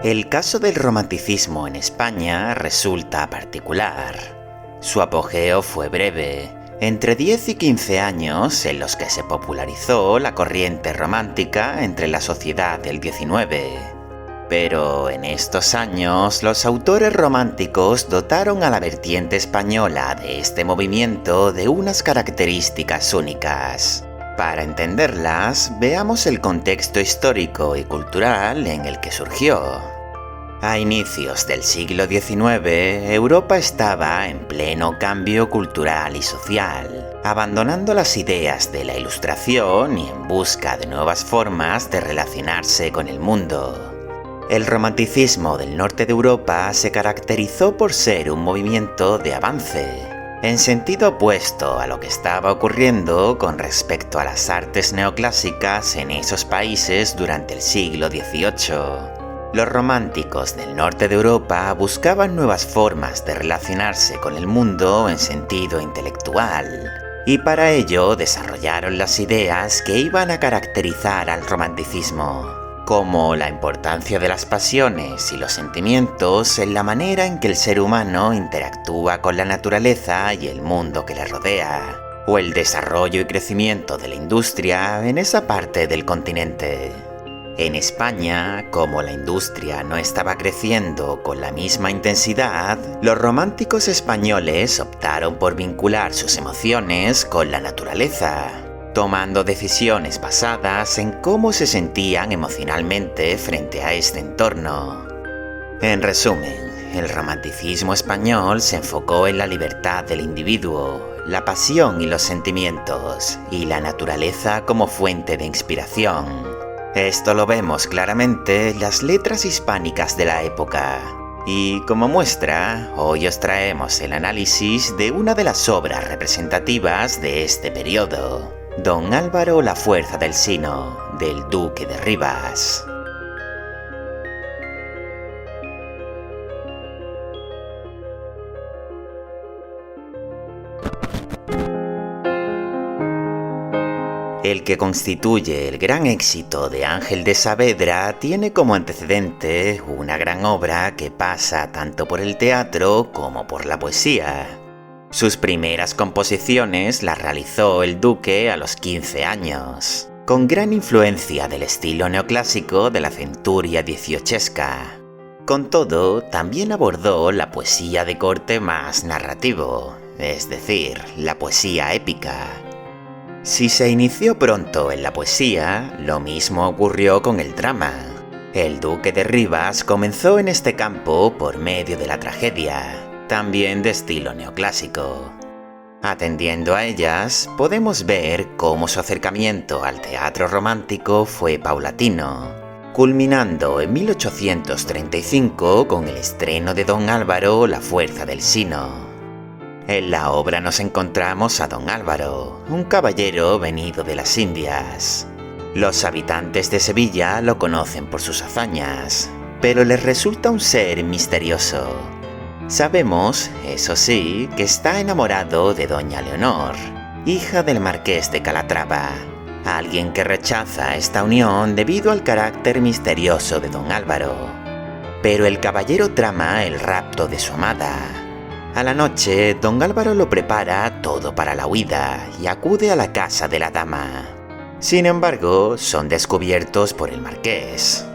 El caso del romanticismo en España resulta particular. Su apogeo fue breve, entre 10 y 15 años en los que se popularizó la corriente romántica entre la sociedad del XIX. Pero en estos años los autores románticos dotaron a la vertiente española de este movimiento de unas características únicas. Para entenderlas, veamos el contexto histórico y cultural en el que surgió. A inicios del siglo XIX, Europa estaba en pleno cambio cultural y social, abandonando las ideas de la Ilustración y en busca de nuevas formas de relacionarse con el mundo. El romanticismo del norte de Europa se caracterizó por ser un movimiento de avance, en sentido opuesto a lo que estaba ocurriendo con respecto a las artes neoclásicas en esos países durante el siglo XVIII. Los románticos del norte de Europa buscaban nuevas formas de relacionarse con el mundo en sentido intelectual, y para ello desarrollaron las ideas que iban a caracterizar al romanticismo, como la importancia de las pasiones y los sentimientos en la manera en que el ser humano interactúa con la naturaleza y el mundo que le rodea, o el desarrollo y crecimiento de la industria en esa parte del continente. En España, como la industria no estaba creciendo con la misma intensidad, los románticos españoles optaron por vincular sus emociones con la naturaleza, tomando decisiones basadas en cómo se sentían emocionalmente frente a este entorno. En resumen, el romanticismo español se enfocó en la libertad del individuo, la pasión y los sentimientos, y la naturaleza como fuente de inspiración. Esto lo vemos claramente en las letras hispánicas de la época. Y como muestra, hoy os traemos el análisis de una de las obras representativas de este periodo, Don Álvaro la fuerza del Sino, del Duque de Rivas. El que constituye el gran éxito de Ángel de Saavedra tiene como antecedente una gran obra que pasa tanto por el teatro como por la poesía. Sus primeras composiciones las realizó el duque a los 15 años, con gran influencia del estilo neoclásico de la centuria dieciochesca. Con todo, también abordó la poesía de corte más narrativo, es decir, la poesía épica. Si se inició pronto en la poesía, lo mismo ocurrió con el drama. El Duque de Rivas comenzó en este campo por medio de la tragedia, también de estilo neoclásico. Atendiendo a ellas, podemos ver cómo su acercamiento al teatro romántico fue paulatino, culminando en 1835 con el estreno de Don Álvaro la fuerza del Sino. En la obra nos encontramos a Don Álvaro, un caballero venido de las Indias. Los habitantes de Sevilla lo conocen por sus hazañas, pero les resulta un ser misterioso. Sabemos, eso sí, que está enamorado de doña Leonor, hija del marqués de Calatrava, alguien que rechaza esta unión debido al carácter misterioso de Don Álvaro. Pero el caballero trama el rapto de su amada. A la noche, Don Álvaro lo prepara todo para la huida y acude a la casa de la dama. Sin embargo, son descubiertos por el marqués.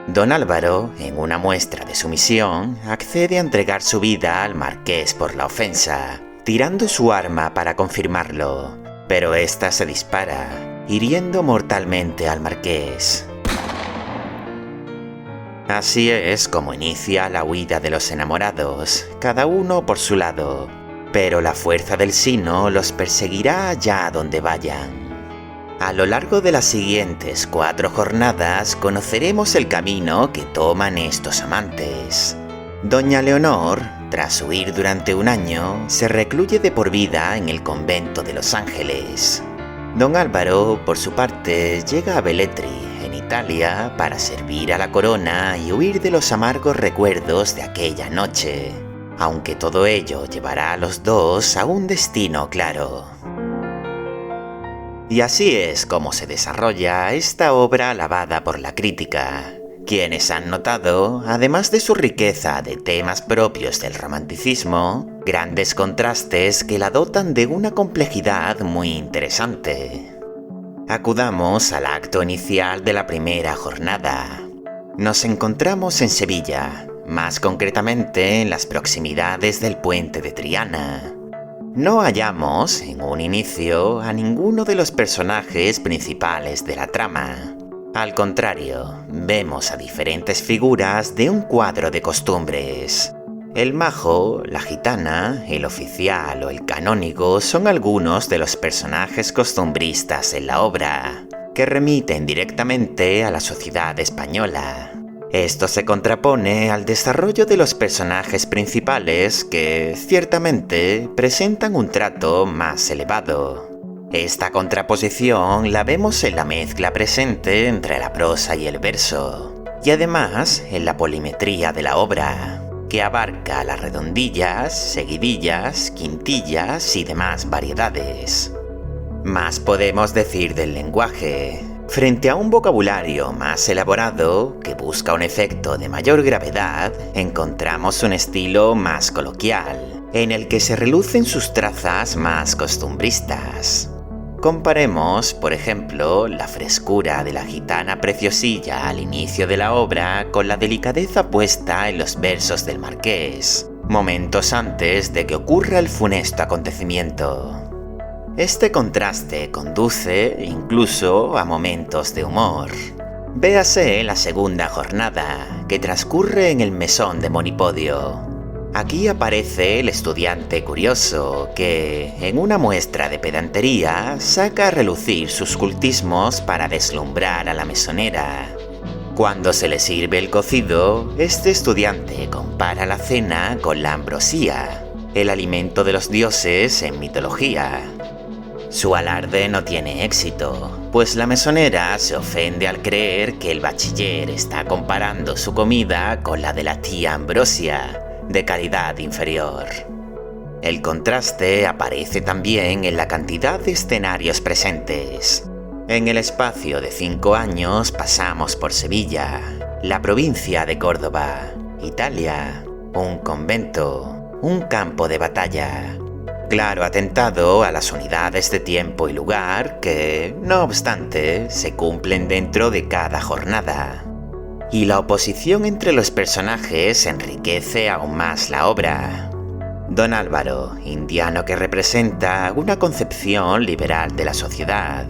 Don Álvaro, en una muestra de sumisión, accede a entregar su vida al marqués por la ofensa, tirando su arma para confirmarlo, pero ésta se dispara, hiriendo mortalmente al marqués. Así es como inicia la huida de los enamorados, cada uno por su lado, pero la fuerza del Sino los perseguirá allá donde vayan. A lo largo de las siguientes 4 jornadas conoceremos el camino que toman estos amantes. Doña Leonor, tras huir durante un año, se recluye de por vida en el convento de Los Ángeles. Don Álvaro, por su parte, llega a Velletri, en Italia, para servir a la corona y huir de los amargos recuerdos de aquella noche, aunque todo ello llevará a los dos a un destino claro. Y así es como se desarrolla esta obra alabada por la crítica, quienes han notado, además de su riqueza de temas propios del romanticismo, grandes contrastes que la dotan de una complejidad muy interesante. Acudamos al acto inicial de la primera jornada. Nos encontramos en Sevilla, más concretamente en las proximidades del puente de Triana. No hallamos, en un inicio, a ninguno de los personajes principales de la trama. Al contrario, vemos a diferentes figuras de un cuadro de costumbres. El majo, la gitana, el oficial o el canónigo son algunos de los personajes costumbristas en la obra, que remiten directamente a la sociedad española. Esto se contrapone al desarrollo de los personajes principales que, ciertamente, presentan un trato más elevado. Esta contraposición la vemos en la mezcla presente entre la prosa y el verso, y además en la polimetría de la obra, que abarca las redondillas, seguidillas, quintillas y demás variedades. Más podemos decir del lenguaje. Frente a un vocabulario más elaborado, que busca un efecto de mayor gravedad, encontramos un estilo más coloquial, en el que se relucen sus trazas más costumbristas. Comparemos, por ejemplo, la frescura de la gitana preciosilla al inicio de la obra con la delicadeza puesta en los versos del marqués, momentos antes de que ocurra el funesto acontecimiento. Este contraste conduce incluso a momentos de humor. Véase la segunda jornada, que transcurre en el mesón de Monipodio. Aquí aparece el estudiante curioso que, en una muestra de pedantería, saca a relucir sus cultismos para deslumbrar a la mesonera. Cuando se le sirve el cocido, este estudiante compara la cena con la ambrosía, el alimento de los dioses en mitología. Su alarde no tiene éxito, pues la mesonera se ofende al creer que el bachiller está comparando su comida con la de la tía Ambrosia, de calidad inferior. El contraste aparece también en la cantidad de escenarios presentes. En el espacio de 5 años pasamos por Sevilla, la provincia de Córdoba, Italia, un convento, un campo de batalla. Claro atentado a las unidades de tiempo y lugar que, no obstante, se cumplen dentro de cada jornada. Y la oposición entre los personajes enriquece aún más la obra. Don Álvaro, indiano que representa una concepción liberal de la sociedad.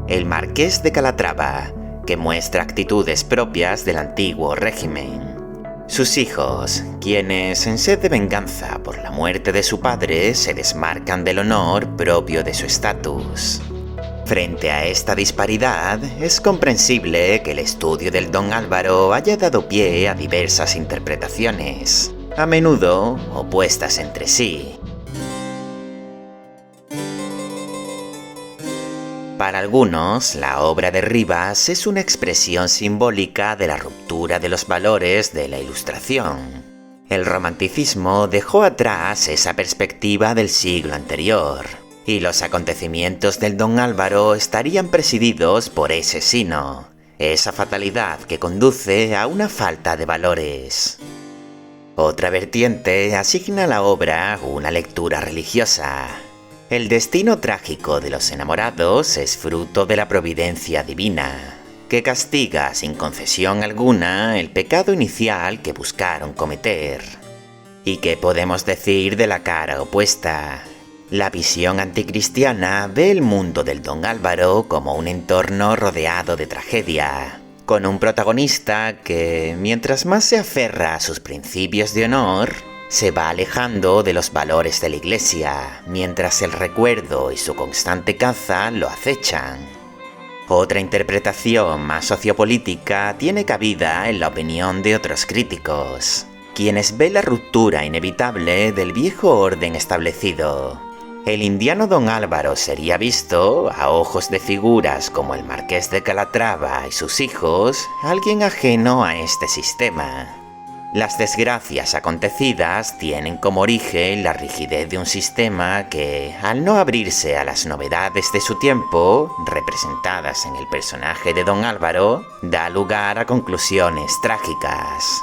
El Marqués de Calatrava, que muestra actitudes propias del antiguo régimen. Sus hijos, quienes, en sed de venganza por la muerte de su padre, se desmarcan del honor propio de su estatus. Frente a esta disparidad, es comprensible que el estudio del Don Álvaro haya dado pie a diversas interpretaciones, a menudo opuestas entre sí. Para algunos, la obra de Rivas es una expresión simbólica de la ruptura de los valores de la Ilustración. El romanticismo dejó atrás esa perspectiva del siglo anterior, y los acontecimientos del Don Álvaro estarían presididos por ese sino, esa fatalidad que conduce a una falta de valores. Otra vertiente asigna a la obra una lectura religiosa. El destino trágico de los enamorados es fruto de la providencia divina, que castiga sin concesión alguna el pecado inicial que buscaron cometer. ¿Y qué podemos decir de la cara opuesta? La visión anticristiana ve el mundo del Don Álvaro como un entorno rodeado de tragedia, con un protagonista que, mientras más se aferra a sus principios de honor, se va alejando de los valores de la Iglesia, mientras el recuerdo y su constante caza lo acechan. Otra interpretación más sociopolítica tiene cabida en la opinión de otros críticos, quienes ven la ruptura inevitable del viejo orden establecido. El indiano Don Álvaro sería visto, a ojos de figuras como el Marqués de Calatrava y sus hijos, alguien ajeno a este sistema. Las desgracias acontecidas tienen como origen la rigidez de un sistema que, al no abrirse a las novedades de su tiempo, representadas en el personaje de Don Álvaro, da lugar a conclusiones trágicas.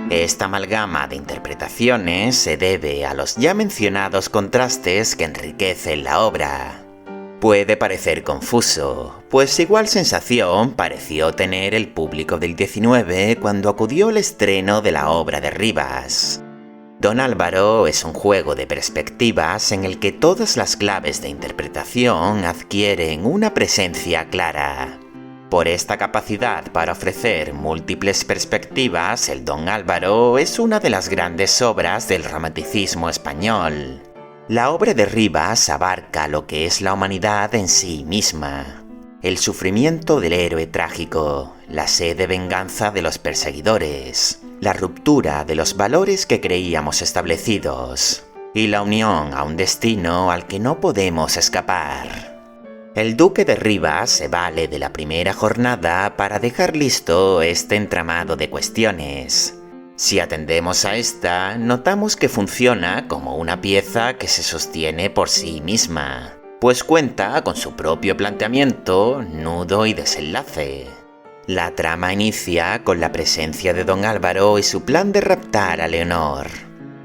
Esta amalgama de interpretaciones se debe a los ya mencionados contrastes que enriquecen la obra. Puede parecer confuso, pues igual sensación pareció tener el público del 19 cuando acudió al estreno de la obra de Rivas. Don Álvaro es un juego de perspectivas en el que todas las claves de interpretación adquieren una presencia clara. Por esta capacidad para ofrecer múltiples perspectivas, el Don Álvaro es una de las grandes obras del romanticismo español. La obra de Rivas abarca lo que es la humanidad en sí misma, el sufrimiento del héroe trágico, la sed de venganza de los perseguidores, la ruptura de los valores que creíamos establecidos y la unión a un destino al que no podemos escapar. El duque de Rivas se vale de la primera jornada para dejar listo este entramado de cuestiones. Si atendemos a esta, notamos que funciona como una pieza que se sostiene por sí misma, pues cuenta con su propio planteamiento, nudo y desenlace. La trama inicia con la presencia de Don Álvaro y su plan de raptar a Leonor.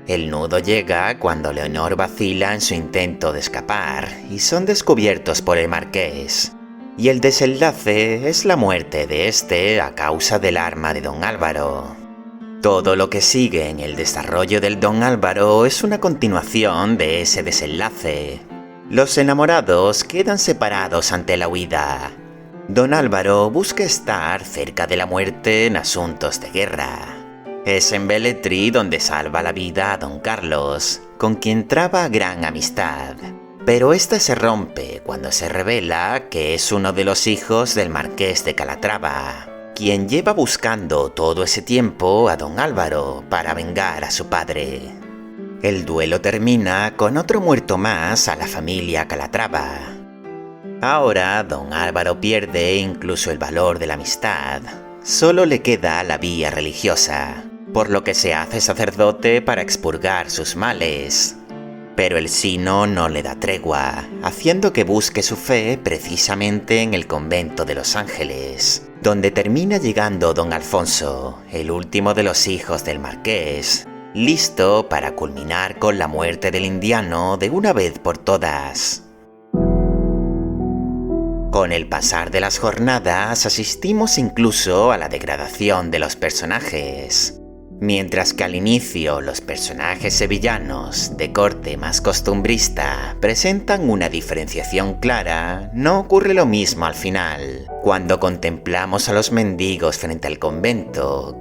El nudo llega cuando Leonor vacila en su intento de escapar y son descubiertos por el marqués. Y el desenlace es la muerte de este a causa del arma de Don Álvaro. Todo lo que sigue en el desarrollo del Don Álvaro es una continuación de ese desenlace. Los enamorados quedan separados ante la huida. Don Álvaro busca estar cerca de la muerte en asuntos de guerra. Es en Velletri donde salva la vida a Don Carlos, con quien traba gran amistad. Pero esta se rompe cuando se revela que es uno de los hijos del marqués de Calatrava, quien lleva buscando todo ese tiempo a Don Álvaro para vengar a su padre. El duelo termina con otro muerto más a la familia Calatrava. Ahora Don Álvaro pierde incluso el valor de la amistad. Solo le queda la vía religiosa, por lo que se hace sacerdote para expurgar sus males. Pero el sino no le da tregua, haciendo que busque su fe precisamente en el convento de los Ángeles, donde termina llegando Don Alfonso, el último de los hijos del marqués, listo para culminar con la muerte del indiano de una vez por todas. Con el pasar de las jornadas asistimos incluso a la degradación de los personajes. Mientras que al inicio los personajes sevillanos, de corte más costumbrista, presentan una diferenciación clara, no ocurre lo mismo al final, cuando contemplamos a los mendigos frente al convento.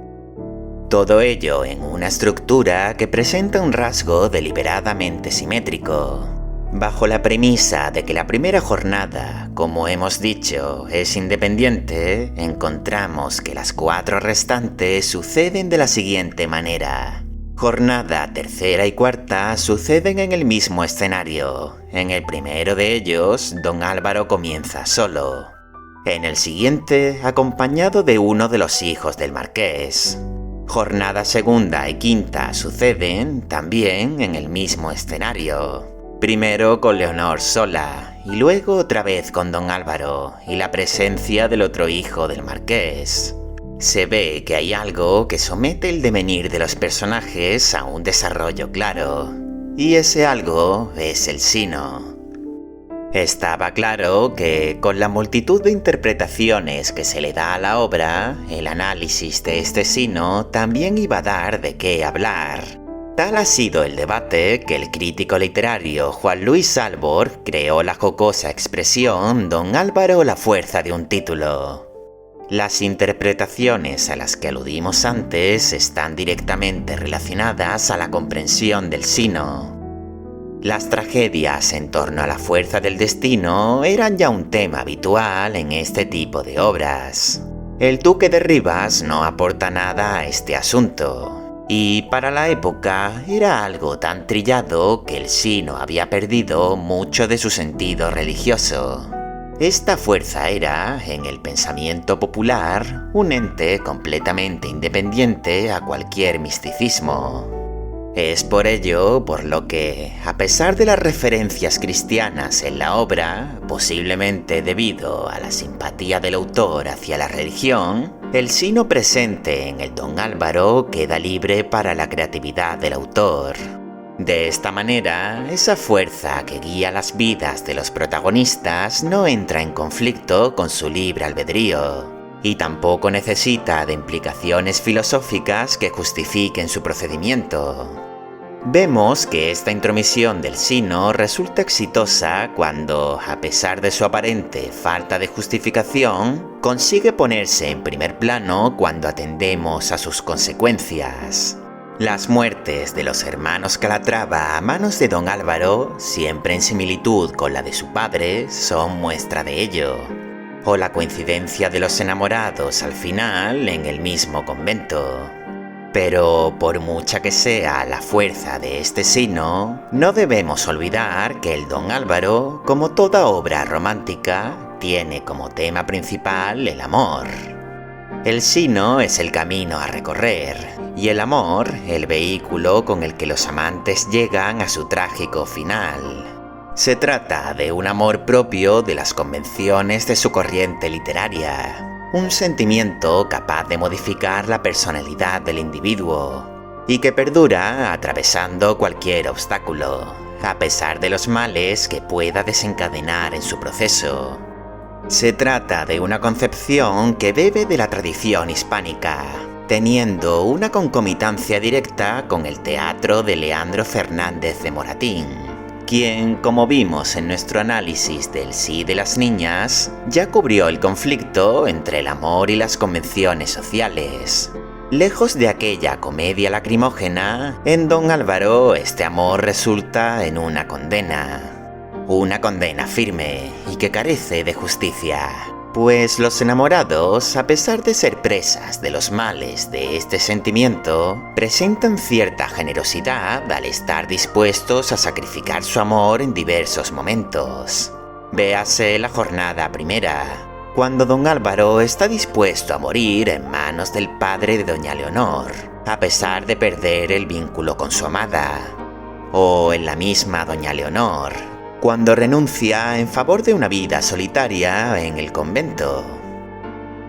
Todo ello en una estructura que presenta un rasgo deliberadamente simétrico, bajo la premisa de que la primera jornada, como hemos dicho, es independiente. Encontramos que las 4 restantes suceden de la siguiente manera. Jornada tercera y cuarta suceden en el mismo escenario. En el primero de ellos, Don Álvaro comienza solo. En el siguiente, acompañado de uno de los hijos del marqués. Jornada segunda y quinta suceden también en el mismo escenario. Primero con Leonor sola, y luego otra vez con Don Álvaro, y la presencia del otro hijo del marqués. Se ve que hay algo que somete el devenir de los personajes a un desarrollo claro, y ese algo es el sino. Estaba claro que, con la multitud de interpretaciones que se le da a la obra, el análisis de este sino también iba a dar de qué hablar. Tal ha sido el debate que el crítico literario Juan Luis Albor creó la jocosa expresión Don Álvaro, la fuerza de un título. Las interpretaciones a las que aludimos antes están directamente relacionadas a la comprensión del sino. Las tragedias en torno a la fuerza del destino eran ya un tema habitual en este tipo de obras. El duque de Rivas no aporta nada a este asunto. Y para la época era algo tan trillado que el sino había perdido mucho de su sentido religioso. Esta fuerza era, en el pensamiento popular, un ente completamente independiente a cualquier misticismo. Es por ello por lo que, a pesar de las referencias cristianas en la obra, posiblemente debido a la simpatía del autor hacia la religión, el sino presente en el Don Álvaro queda libre para la creatividad del autor. De esta manera, esa fuerza que guía las vidas de los protagonistas no entra en conflicto con su libre albedrío, y tampoco necesita de implicaciones filosóficas que justifiquen su procedimiento. Vemos que esta intromisión del sino resulta exitosa cuando, a pesar de su aparente falta de justificación, consigue ponerse en primer plano cuando atendemos a sus consecuencias. Las muertes de los hermanos Calatrava a manos de Don Álvaro, siempre en similitud con la de su padre, son muestra de ello. O la coincidencia de los enamorados al final en el mismo convento. Pero por mucha que sea la fuerza de este sino, no debemos olvidar que el Don Álvaro, como toda obra romántica, tiene como tema principal el amor. El sino es el camino a recorrer, y el amor, el vehículo con el que los amantes llegan a su trágico final. Se trata de un amor propio de las convenciones de su corriente literaria, un sentimiento capaz de modificar la personalidad del individuo, y que perdura atravesando cualquier obstáculo, a pesar de los males que pueda desencadenar en su proceso. Se trata de una concepción que bebe de la tradición hispánica, teniendo una concomitancia directa con el teatro de Leandro Fernández de Moratín, quien, como vimos en nuestro análisis del Sí de las niñas, ya cubrió el conflicto entre el amor y las convenciones sociales. Lejos de aquella comedia lacrimógena, en Don Álvaro este amor resulta en una condena firme y que carece de justicia, pues los enamorados, a pesar de ser presas de los males de este sentimiento, presentan cierta generosidad al estar dispuestos a sacrificar su amor en diversos momentos. Véase la jornada primera, cuando Don Álvaro está dispuesto a morir en manos del padre de Doña Leonor, a pesar de perder el vínculo con su amada, o en la misma Doña Leonor, cuando renuncia en favor de una vida solitaria en el convento.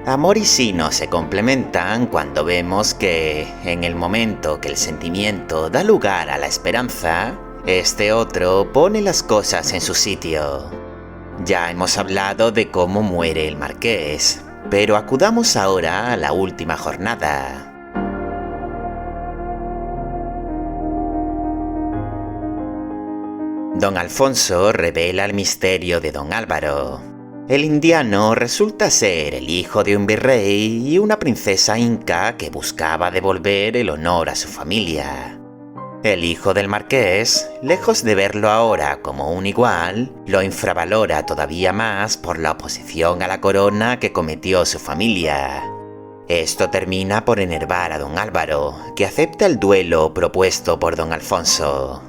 Amor y sino se complementan cuando vemos que, en el momento que el sentimiento da lugar a la esperanza, este otro pone las cosas en su sitio. Ya hemos hablado de cómo muere el marqués, pero acudamos ahora a la última jornada. Don Alfonso revela el misterio de Don Álvaro. El indiano resulta ser el hijo de un virrey y una princesa inca que buscaba devolver el honor a su familia. El hijo del marqués, lejos de verlo ahora como un igual, lo infravalora todavía más por la oposición a la corona que cometió su familia. Esto termina por enervar a Don Álvaro, que acepta el duelo propuesto por Don Alfonso.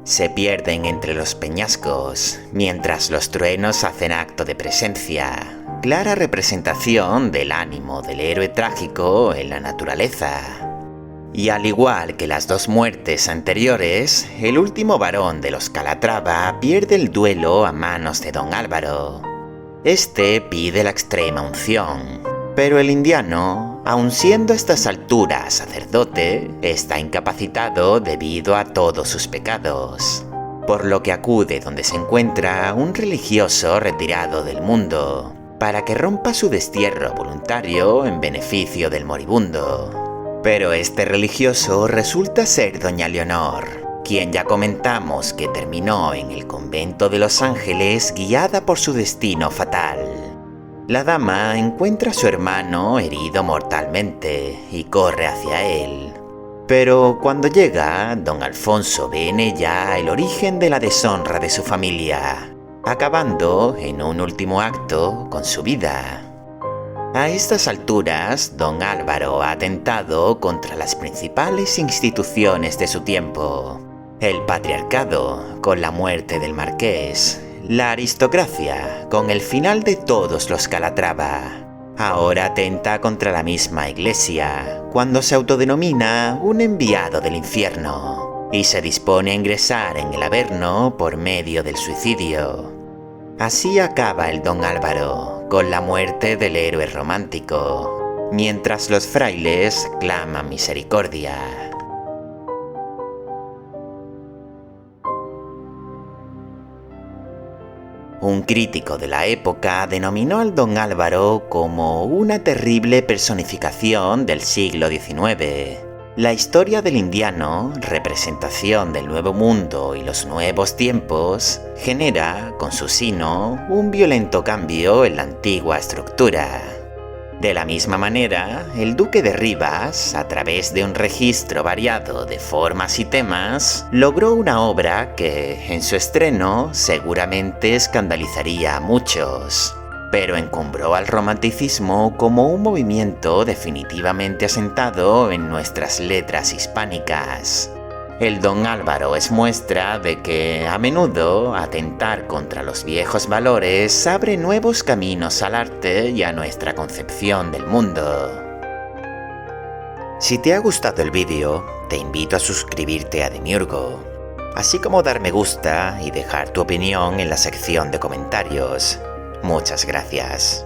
Se pierden entre los peñascos, mientras los truenos hacen acto de presencia, clara representación del ánimo del héroe trágico en la naturaleza. Y al igual que las dos muertes anteriores, el último varón de los Calatrava pierde el duelo a manos de Don Álvaro. Este pide la extrema unción, pero el indiano, aun siendo a estas alturas sacerdote, está incapacitado debido a todos sus pecados, por lo que acude donde se encuentra un religioso retirado del mundo, para que rompa su destierro voluntario en beneficio del moribundo. Pero este religioso resulta ser Doña Leonor, quien ya comentamos que terminó en el convento de Los Ángeles guiada por su destino fatal. La dama encuentra a su hermano herido mortalmente y corre hacia él. Pero cuando llega, Don Alfonso ve en ella el origen de la deshonra de su familia, acabando en un último acto con su vida. A estas alturas, don Álvaro ha atentado contra las principales instituciones de su tiempo. El patriarcado, con la muerte del marqués. La aristocracia, con el final de todos los Calatrava. Ahora atenta contra la misma Iglesia, cuando se autodenomina un enviado del infierno, y se dispone a ingresar en el Averno por medio del suicidio. Así acaba el don Álvaro, con la muerte del héroe romántico, mientras los frailes claman misericordia. Un crítico de la época denominó al don Álvaro como una terrible personificación del siglo XIX. La historia del indiano, representación del nuevo mundo y los nuevos tiempos, genera, con su sino, un violento cambio en la antigua estructura. De la misma manera, el duque de Rivas, a través de un registro variado de formas y temas, logró una obra que, en su estreno, seguramente escandalizaría a muchos, pero encumbró al romanticismo como un movimiento definitivamente asentado en nuestras letras hispánicas. El don Álvaro es muestra de que, a menudo, atentar contra los viejos valores abre nuevos caminos al arte y a nuestra concepción del mundo. Si te ha gustado el vídeo, te invito a suscribirte a Demiurgo, así como dar me gusta y dejar tu opinión en la sección de comentarios. Muchas gracias.